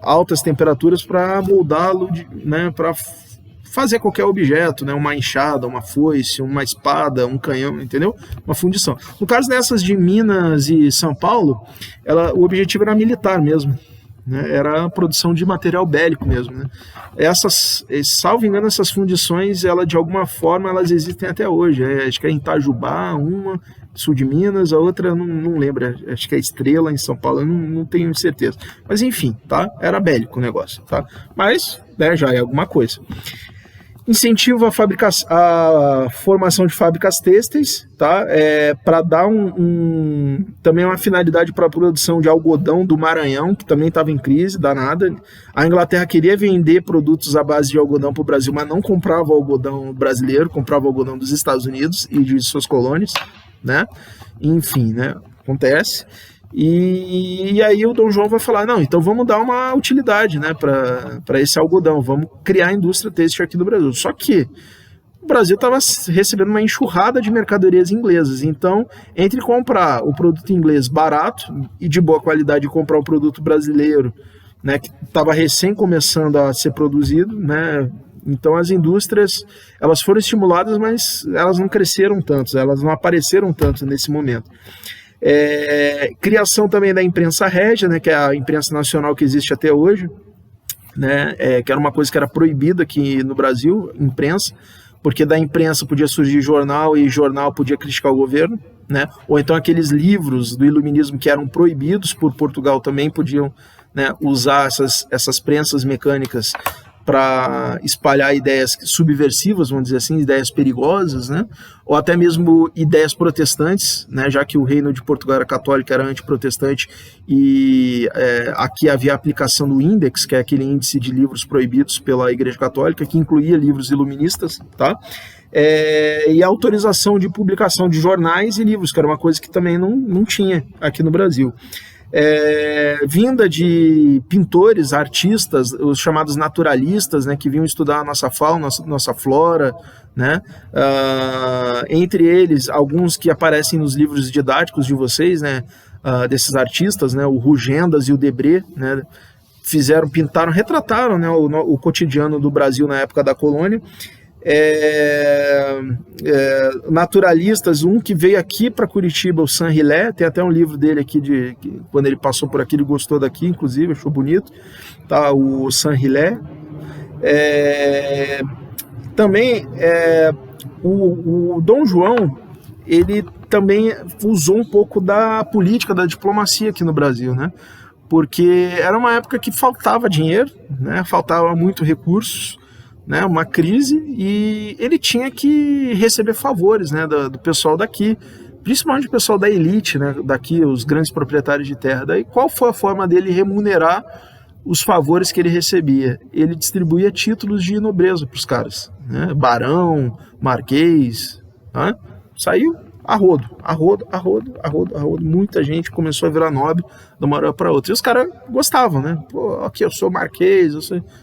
altas temperaturas para moldá-lo, né, para fazer qualquer objeto, né? Uma enxada, uma foice, uma espada, um canhão, entendeu? Uma fundição. No caso dessas de Minas e São Paulo, o objetivo era militar mesmo. Né, era a produção de material bélico mesmo, né? Salvo engano, essas fundições, de alguma forma, elas existem até hoje. Acho que é em Itajubá, uma, sul de Minas, a outra não lembro, acho que é Estrela, em São Paulo, eu não tenho certeza. Mas enfim, tá? Era bélico o negócio, tá? Mas, né, já é alguma coisa. Incentiva a formação de fábricas têxteis, tá? Para dar também uma finalidade para a produção de algodão do Maranhão, que também estava em crise, danada. A Inglaterra queria vender produtos à base de algodão para o Brasil, mas não comprava algodão brasileiro, comprava algodão dos Estados Unidos e de suas colônias, né? Enfim, né? Acontece. E aí o Dom João vai falar, não, então vamos dar uma utilidade, né, para esse algodão, vamos criar a indústria têxtil aqui no Brasil. Só que o Brasil estava recebendo uma enxurrada de mercadorias inglesas, então entre comprar o produto inglês barato e de boa qualidade e comprar o produto brasileiro, né, que estava recém começando a ser produzido, né, então as indústrias, elas foram estimuladas, mas elas não cresceram tanto, elas não apareceram tanto nesse momento. Criação também da imprensa régia, né, que é a imprensa nacional que existe até hoje, né, que era uma coisa que era proibida aqui no Brasil, imprensa, porque da imprensa podia surgir jornal e jornal podia criticar o governo, né, ou então aqueles livros do iluminismo que eram proibidos por Portugal também podiam, né, usar essas prensas mecânicas para espalhar ideias subversivas, vamos dizer assim, ideias perigosas, né? Ou até mesmo ideias protestantes, né? Já que o reino de Portugal era católico, era antiprotestante, e aqui havia a aplicação do Index, que é aquele índice de livros proibidos pela Igreja Católica, que incluía livros iluministas, tá? E a autorização de publicação de jornais e livros, que era uma coisa que também não tinha aqui no Brasil. vinda de pintores, artistas, os chamados naturalistas, né, que vinham estudar a nossa fauna, nossa flora, né, entre eles, alguns que aparecem nos livros didáticos de vocês, né, desses artistas, né, o Rugendas e o Debré, né, pintaram, retrataram, né, o cotidiano do Brasil na época da colônia. Naturalistas, um que veio aqui para Curitiba, o Saint-Hilaire, tem até um livro dele aqui, quando ele passou por aqui, ele gostou daqui, inclusive, achou bonito, tá, o Saint-Hilaire. Também o Dom João, ele também usou um pouco da política, da diplomacia aqui no Brasil, né? Porque era uma época que faltava dinheiro, né? Faltava muito recursos, né, uma crise, e ele tinha que receber favores, né, do pessoal daqui, principalmente o pessoal da elite, né, daqui, os grandes proprietários de terra. Daí, qual foi a forma dele remunerar os favores que ele recebia? Ele distribuía títulos de nobreza para os caras, né, barão, marquês, né? Saiu a rodo. Muita gente começou a virar nobre de uma hora para outra. E os caras gostavam, né? Pô, aqui eu sou marquês,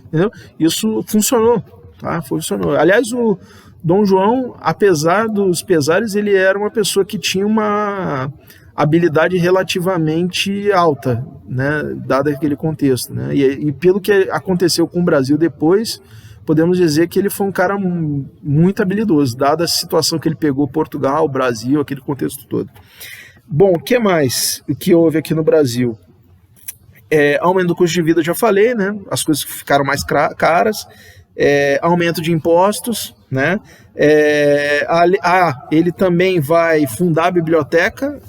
entendeu? Isso funcionou, tá? Funcionou. Aliás, o Dom João, apesar dos pesares, ele era uma pessoa que tinha uma habilidade relativamente alta, né? Dado aquele contexto, né? E pelo que aconteceu com o Brasil depois, podemos dizer que ele foi um cara muito habilidoso, dada a situação que ele pegou, Portugal, Brasil, aquele contexto todo. Bom, o que mais que houve aqui no Brasil? Aumento do custo de vida, já falei, né? As coisas ficaram mais caras, aumento de impostos, né? Ele também vai fundar a biblioteca,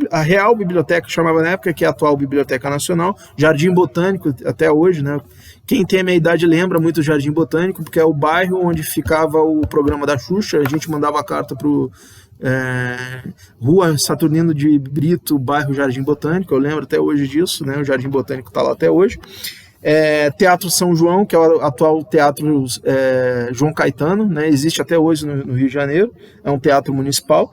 a Real Biblioteca, que chamava na época, que é a atual Biblioteca Nacional, Jardim Botânico até hoje, né? Quem tem a minha idade lembra muito do Jardim Botânico, porque é o bairro onde ficava o programa da Xuxa. A gente mandava carta para Rua Saturnino de Brito, bairro Jardim Botânico, eu lembro até hoje disso, né? O Jardim Botânico está lá até hoje. Teatro São João, que é o atual Teatro João Caetano, né? Existe até hoje no Rio de Janeiro, é um teatro municipal.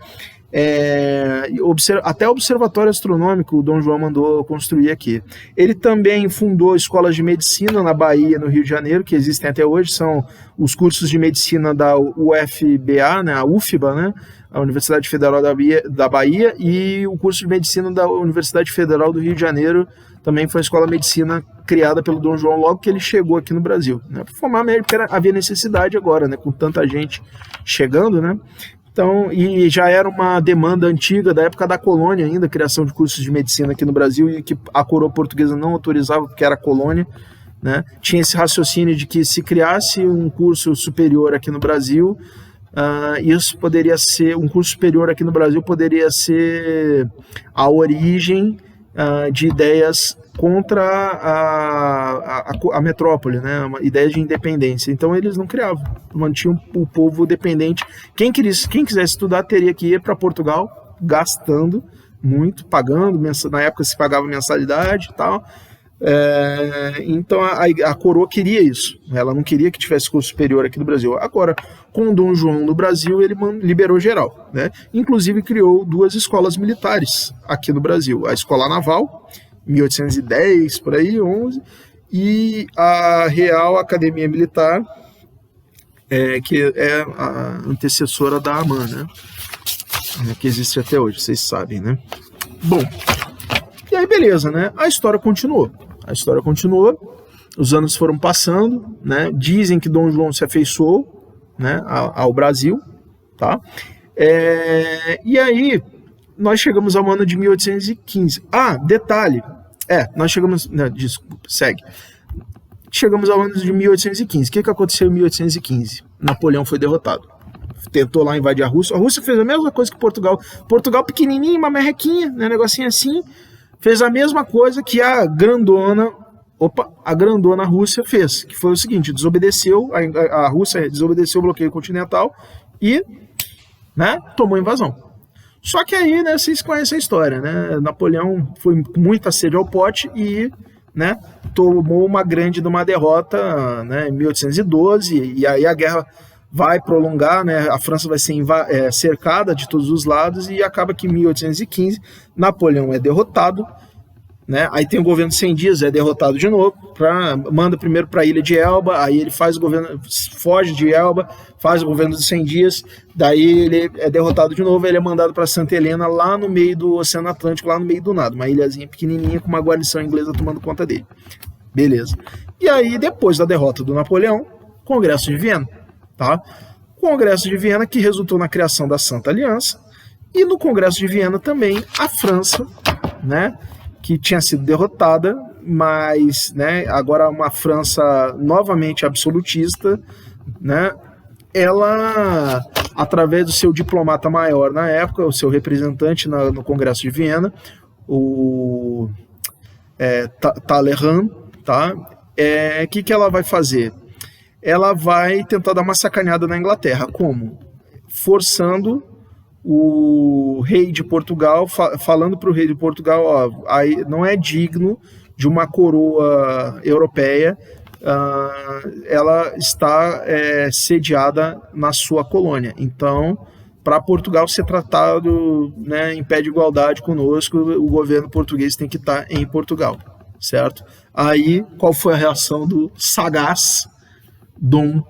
Até o Observatório Astronômico o Dom João mandou construir aqui. Ele também fundou escolas de medicina na Bahia, no Rio de Janeiro, que existem até hoje, são os cursos de medicina da UFBA, né, a UFBA, né, a Universidade Federal da Bahia, e o curso de medicina da Universidade Federal do Rio de Janeiro também foi a escola de medicina criada pelo Dom João logo que ele chegou aqui no Brasil, né, para formar médico, porque havia necessidade agora, né, com tanta gente chegando, né. Então, e já era uma demanda antiga da época da colônia ainda, a criação de cursos de medicina aqui no Brasil, e que a coroa portuguesa não autorizava porque era colônia, né? Tinha esse raciocínio de que se criasse um curso superior aqui no Brasil, isso poderia ser, um curso superior aqui no Brasil poderia ser a origem de ideias contra a metrópole, né? Uma ideia de independência. Então eles não criavam, mantinham o povo dependente. Quem quisesse estudar teria que ir para Portugal, gastando muito, pagando, na época se pagava mensalidade e tal. Então a coroa queria isso, ela não queria que tivesse curso superior aqui no Brasil. Agora, com o Dom João no Brasil, ele liberou geral, né? Inclusive criou 2 escolas militares aqui no Brasil, a Escola Naval, 1810, por aí, 11, e a Real Academia Militar, que é a antecessora da AMAN, né? Que existe até hoje, vocês sabem, né? Bom, e aí beleza, né? A história continuou, os anos foram passando, né? Dizem que Dom João se afeiçoou, né, ao Brasil, tá? E aí nós chegamos ao ano de 1815. Detalhe, nós chegamos... Não, desculpa, segue. Chegamos ao ano de 1815. O que aconteceu em 1815? Napoleão foi derrotado. Tentou lá invadir a Rússia. A Rússia fez a mesma coisa que Portugal. Portugal pequenininho, uma merrequinha, né, negocinho assim. Fez a mesma coisa que a grandona Rússia fez. Que foi o seguinte, a Rússia desobedeceu o bloqueio continental e, né, tomou invasão. Só que aí, né, vocês conhecem a história, né? Napoleão foi com muita sede ao pote e, né, tomou uma grande derrota, né, em 1812, e aí a guerra vai prolongar, né? A França vai ser cercada de todos os lados e acaba que em 1815 Napoleão é derrotado, né? Aí tem o governo de 100 dias, é derrotado de novo, manda primeiro para a ilha de Elba, aí ele faz o governo, foge de Elba, faz o governo de 100 dias, daí ele é derrotado de novo, ele é mandado para Santa Helena, lá no meio do Oceano Atlântico, lá no meio do nada, uma ilhazinha pequenininha com uma guarnição inglesa tomando conta dele. Beleza. E aí, depois da derrota do Napoleão, Congresso de Viena, tá? Congresso de Viena que resultou na criação da Santa Aliança, e no Congresso de Viena também a França, né, que tinha sido derrotada, mas, né, agora uma França novamente absolutista, né, ela, através do seu diplomata maior na época, o seu representante no Congresso de Viena, o Talleyrand, tá? Que ela vai fazer? Ela vai tentar dar uma sacaneada na Inglaterra. Como? Forçando o rei de Portugal, falando para o rei de Portugal, ó, aí não é digno de uma coroa europeia, ela está sediada na sua colônia. Então, para Portugal ser tratado, né, em pé de igualdade conosco, o governo português tem que estar em Portugal, certo? Aí, qual foi a reação do sagaz Dom...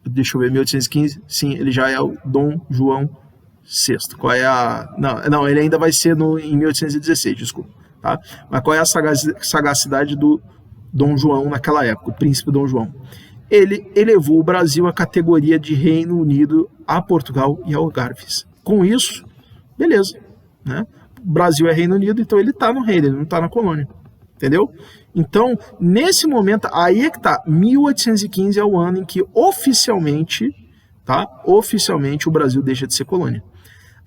Deixa eu ver, 1815? Sim, ele já é o Dom João VI. Qual é a... Não, ele ainda vai ser em 1816, desculpa. Tá? Mas qual é a sagacidade do Dom João naquela época, o príncipe Dom João? Ele elevou o Brasil à categoria de Reino Unido a Portugal e Algarves. Com isso, beleza, né? O Brasil é Reino Unido, então ele está no reino, ele não está na colônia, entendeu? Então, nesse momento, aí é que tá, 1815 é o ano em que oficialmente o Brasil deixa de ser colônia.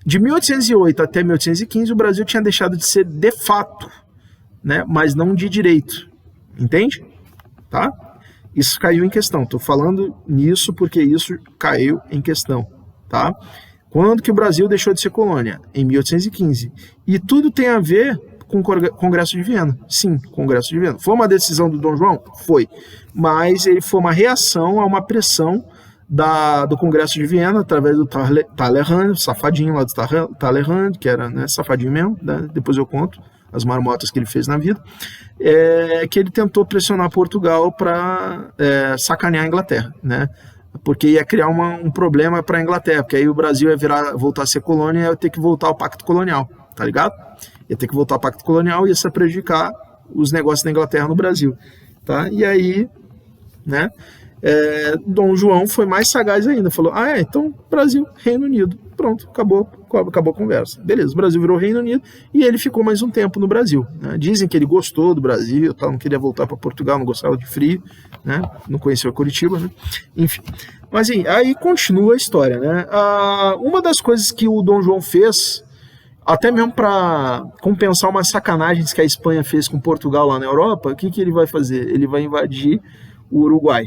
De 1808 até 1815, o Brasil tinha deixado de ser de fato, né? Mas não de direito, entende? Tá? Isso caiu em questão. Estou falando nisso porque isso caiu em questão, tá? Quando que o Brasil deixou de ser colônia? Em 1815. E tudo tem a ver com o Congresso de Viena. Sim, Congresso de Viena. Foi uma decisão do Dom João? Foi. Mas ele foi uma reação a uma pressão do Congresso de Viena, através do Talleyrand, safadinho lá do Talleyrand, que era, né, safadinho mesmo, né? Depois eu conto as marmotas que ele fez na vida, que ele tentou pressionar Portugal para sacanear a Inglaterra, né? Porque ia criar um problema para a Inglaterra, porque aí o Brasil ia voltar a ser colônia e ia ter que voltar ao Pacto Colonial, tá ligado? Ia ter que voltar ao Pacto Colonial e ia se prejudicar os negócios da Inglaterra no Brasil, tá? E aí, né, Dom João foi mais sagaz ainda, falou, então Brasil, Reino Unido, pronto, acabou a conversa. Beleza, o Brasil virou Reino Unido e ele ficou mais um tempo no Brasil, né? Dizem que ele gostou do Brasil, não queria voltar para Portugal, não gostava de frio, né? Não conheceu Curitiba, né? Enfim, mas aí continua a história, né? Uma das coisas que o Dom João fez, até mesmo para compensar umas sacanagens que a Espanha fez com Portugal lá na Europa, o que ele vai fazer? Ele vai invadir o Uruguai,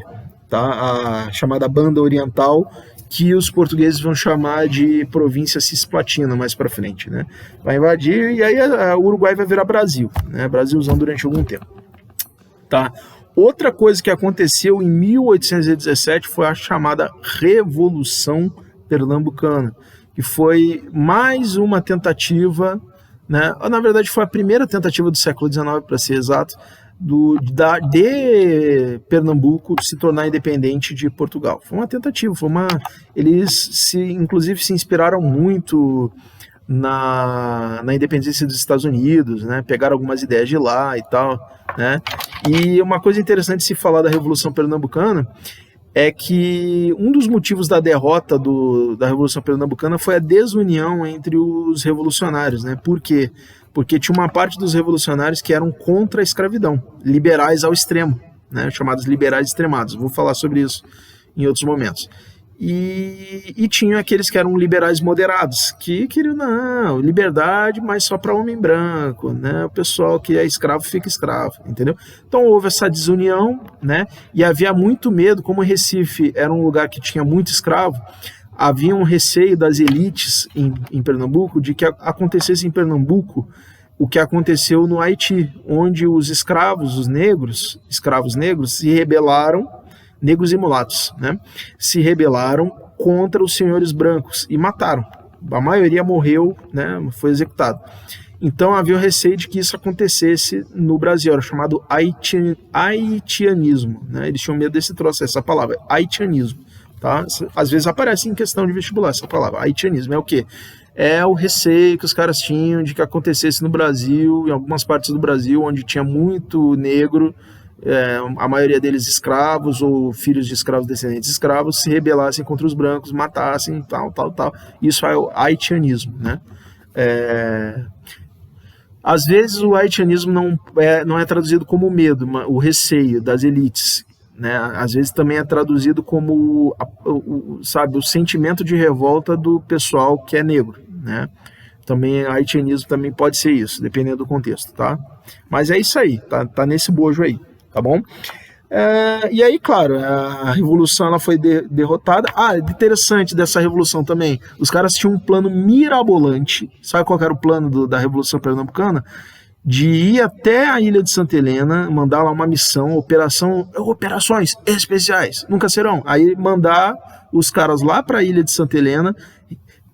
tá? A chamada Banda Oriental, que os portugueses vão chamar de província cisplatina mais para frente, né? Vai invadir e aí o Uruguai vai virar Brasil, né? Brasilzão durante algum tempo, tá? Outra coisa que aconteceu em 1817 foi a chamada Revolução Pernambucana, que foi mais uma tentativa, né? Na verdade foi a primeira tentativa do século XIX, para ser exato, de Pernambuco se tornar independente de Portugal. Foi uma tentativa, eles inclusive se inspiraram muito na independência dos Estados Unidos, né? Pegaram algumas ideias de lá e tal, né? E uma coisa interessante de se falar da Revolução Pernambucana é que um dos motivos da derrota da Revolução Pernambucana foi a desunião entre os revolucionários, né? Por quê? Porque tinha uma parte dos revolucionários que eram contra a escravidão, liberais ao extremo, né? Chamados liberais extremados. Vou falar sobre isso em outros momentos. E tinha aqueles que eram liberais moderados, que queriam, não, liberdade, mas só para homem branco, né? O pessoal que é escravo fica escravo, entendeu? Então houve essa desunião, né? E havia muito medo, como Recife era um lugar que tinha muito escravo, havia um receio das elites em Pernambuco de que acontecesse em Pernambuco o que aconteceu no Haiti, onde os escravos negros se rebelaram, negros e mulatos, né, se rebelaram contra os senhores brancos e mataram. A maioria morreu, né, foi executado. Então havia o receio de que isso acontecesse no Brasil, era chamado haitianismo, né? Eles tinham medo desse troço, essa palavra, haitianismo, tá? Às vezes aparece em questão de vestibular essa palavra, haitianismo, é o quê? É o receio que os caras tinham de que acontecesse no Brasil, em algumas partes do Brasil, onde tinha muito negro, a maioria deles escravos ou filhos de escravos, descendentes de escravos, se rebelassem contra os brancos, matassem, tal. Isso é o haitianismo, né? Às vezes o haitianismo não é traduzido como medo, o receio das elites, né? Às vezes também é traduzido como o sentimento de revolta do pessoal que é negro, né? Também haitianismo também pode ser isso, dependendo do contexto, tá? Mas é isso aí, tá nesse bojo aí, tá bom? E aí, claro, a revolução ela foi derrotada. Interessante dessa revolução também, os caras tinham um plano mirabolante. Sabe qual era o plano da Revolução Pernambucana? De ir até a ilha de Santa Helena, mandar lá uma missão, operações especiais, nunca serão. Aí mandar os caras lá para a ilha de Santa Helena,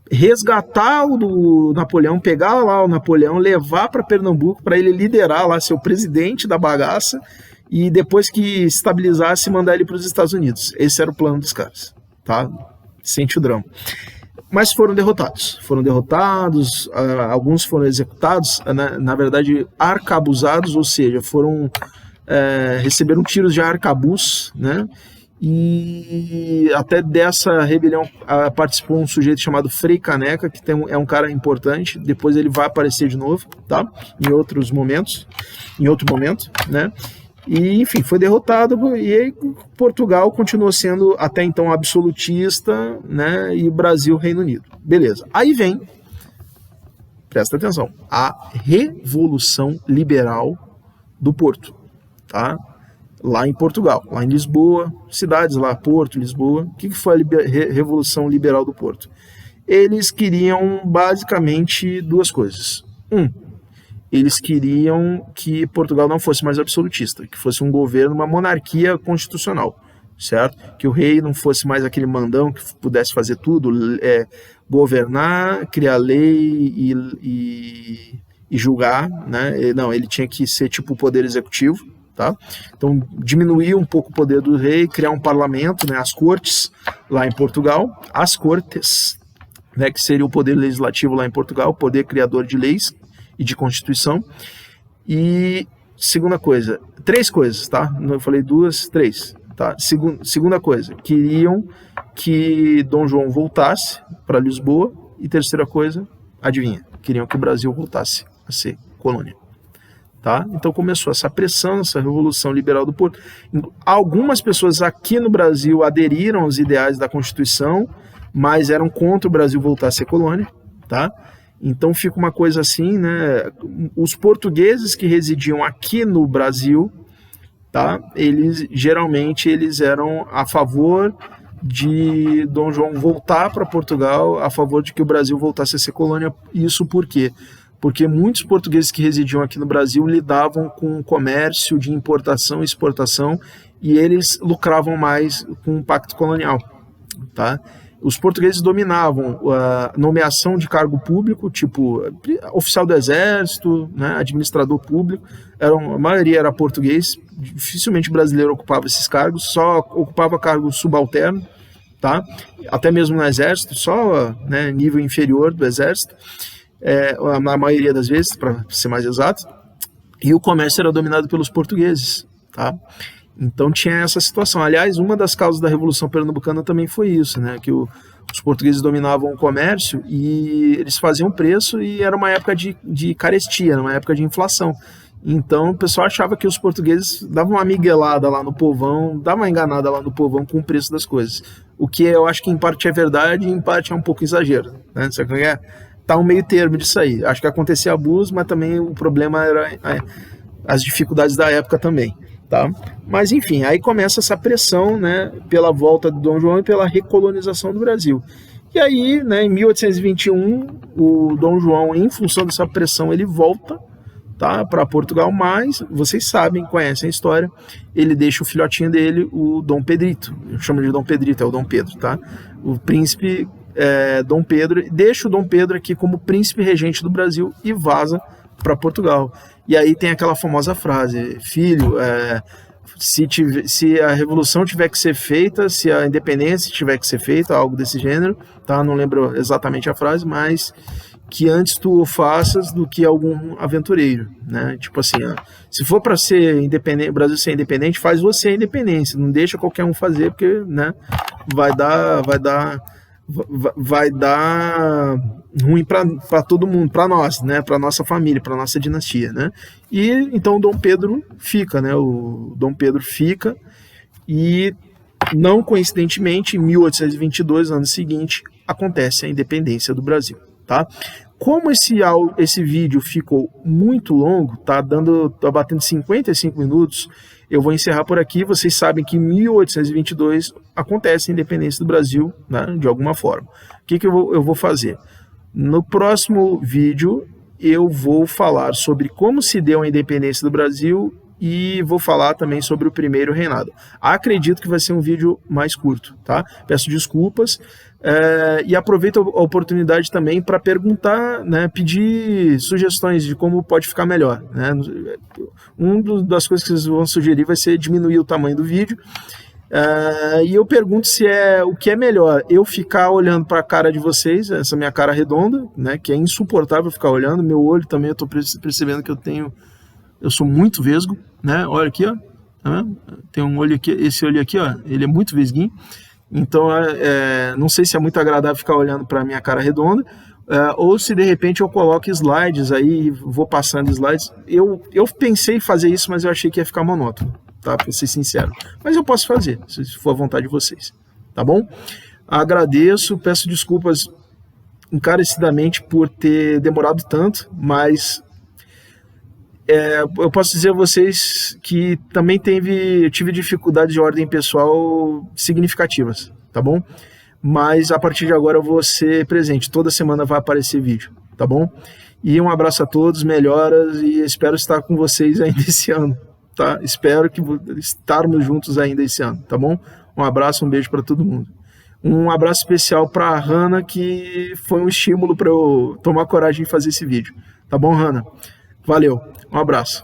resgatar o Napoleão, pegar lá o Napoleão, levar para Pernambuco para ele liderar lá, ser o presidente da bagaça, e depois que estabilizasse, mandar ele para os Estados Unidos. Esse era o plano dos caras, tá? Sente o drama. Mas foram derrotados, alguns foram executados, na verdade arcabuzados, ou seja, receberam tiros de arcabuz, né? E até dessa rebelião participou um sujeito chamado Frei Caneca, que é um cara importante, depois ele vai aparecer de novo, tá? Em outro momento, né? E, enfim, foi derrotado, e aí Portugal continuou sendo até então absolutista, né, e Brasil, Reino Unido. Beleza. Aí vem, presta atenção, a Revolução Liberal do Porto, tá? Lá em Portugal, lá em Lisboa, cidades lá, Porto, Lisboa. O que foi a Revolução Liberal do Porto? Eles queriam basicamente duas coisas. Eles queriam que Portugal não fosse mais absolutista, que fosse um governo, uma monarquia constitucional, certo? Que o rei não fosse mais aquele mandão que pudesse fazer tudo, governar, criar lei e julgar, né? Não, ele tinha que ser tipo o poder executivo, tá? Então, diminuir um pouco o poder do rei, criar um parlamento, né? As cortes lá em Portugal, as cortes, né? Que seria o poder legislativo lá em Portugal, o poder criador de leis e de Constituição. E segunda coisa, três coisas, tá? Eu falei duas, três, tá? Segunda coisa, queriam que Dom João voltasse para Lisboa. E terceira coisa, adivinha? Queriam que o Brasil voltasse a ser colônia, tá? Então começou essa pressão, essa Revolução Liberal do Porto. Algumas pessoas aqui no Brasil aderiram aos ideais da Constituição, mas eram contra o Brasil voltar a ser colônia, tá? Então fica uma coisa assim, né? Os portugueses que residiam aqui no Brasil, tá? Geralmente eles eram a favor de Dom João voltar para Portugal, a favor de que o Brasil voltasse a ser colônia. Isso por quê? Porque muitos portugueses que residiam aqui no Brasil lidavam com comércio de importação e exportação, e eles lucravam mais com o pacto colonial, tá? Os portugueses dominavam a nomeação de cargo público, tipo oficial do exército, né, administrador público. A maioria era português, dificilmente brasileiro ocupava esses cargos, só ocupava cargo subalterno, tá? Até mesmo no exército, só, né, nível inferior do exército, a maioria das vezes, para ser mais exato. E o comércio era dominado pelos portugueses, tá? Então tinha essa situação. Aliás, uma das causas da Revolução Pernambucana também foi isso, né? Que os portugueses dominavam o comércio e eles faziam preço, e era uma época de carestia, era uma época de inflação. Então o pessoal achava que os portugueses davam uma miguelada lá no povão, davam uma enganada lá no povão com o preço das coisas. O que eu acho que em parte é verdade e em parte é um pouco exagero, né? Sabe o que é? Tá um meio termo disso aí. Acho que acontecia abuso, mas também o problema era as dificuldades da época também. Tá? Mas enfim, aí começa essa pressão, né, pela volta de Dom João e pela recolonização do Brasil. E aí, né, em 1821, o Dom João, em função dessa pressão, ele volta, tá, para Portugal, mas vocês sabem, conhecem a história, ele deixa o filhotinho dele, o Dom Pedrito, eu chamo de Dom Pedrito, é o Dom Pedro, tá? O príncipe Dom Pedro, deixa o Dom Pedro aqui como príncipe regente do Brasil e vaza para Portugal. E aí tem aquela famosa frase, filho, se a revolução tiver que ser feita, se a independência tiver que ser feita, algo desse gênero, tá? Não lembro exatamente a frase, mas que antes tu o faças do que algum aventureiro, né? Tipo assim, se for para ser independente, o Brasil ser independente, faz você a independência, não deixa qualquer um fazer, porque, né, vai dar ruim para todo mundo, para nós, né, para nossa família, para nossa dinastia, né? E então o Dom Pedro fica, né? O Dom Pedro fica e não coincidentemente em 1822, ano seguinte, acontece a independência do Brasil, tá? Como esse vídeo ficou muito longo, tá batendo 55 minutos, eu vou encerrar por aqui. Vocês sabem que em 1822 acontece a independência do Brasil, né, de alguma forma. O que eu vou fazer? No próximo vídeo eu vou falar sobre como se deu a independência do Brasil e vou falar também sobre o primeiro reinado. Acredito que vai ser um vídeo mais curto, tá? Peço desculpas. E aproveito a oportunidade também para perguntar, né, pedir sugestões de como pode ficar melhor, né? Uma das coisas que vocês vão sugerir vai ser diminuir o tamanho do vídeo, e eu pergunto o que é melhor, eu ficar olhando para a cara de vocês, essa minha cara redonda, né, que é insuportável ficar olhando, meu olho também, eu estou percebendo que eu sou muito vesgo, né? Olha aqui, ó, tá vendo? Tem um olho aqui, esse olho aqui, ó, ele é muito vesguinho. Então, não sei se é muito agradável ficar olhando para a minha cara redonda, ou se de repente eu coloco slides aí, vou passando slides. Eu pensei em fazer isso, mas eu achei que ia ficar monótono, tá? Para ser sincero. Mas eu posso fazer, se for a vontade de vocês, tá bom? Agradeço, peço desculpas encarecidamente por ter demorado tanto, mas eu posso dizer a vocês que também tive dificuldades de ordem pessoal significativas, tá bom? Mas a partir de agora eu vou ser presente, toda semana vai aparecer vídeo, tá bom? E um abraço a todos, melhoras, e espero estar com vocês ainda esse ano, tá? Espero que estarmos juntos ainda esse ano, tá bom? Um abraço, um beijo para todo mundo. Um abraço especial para a Hanna, que foi um estímulo para eu tomar coragem de fazer esse vídeo, tá bom, Hanna? Valeu, um abraço.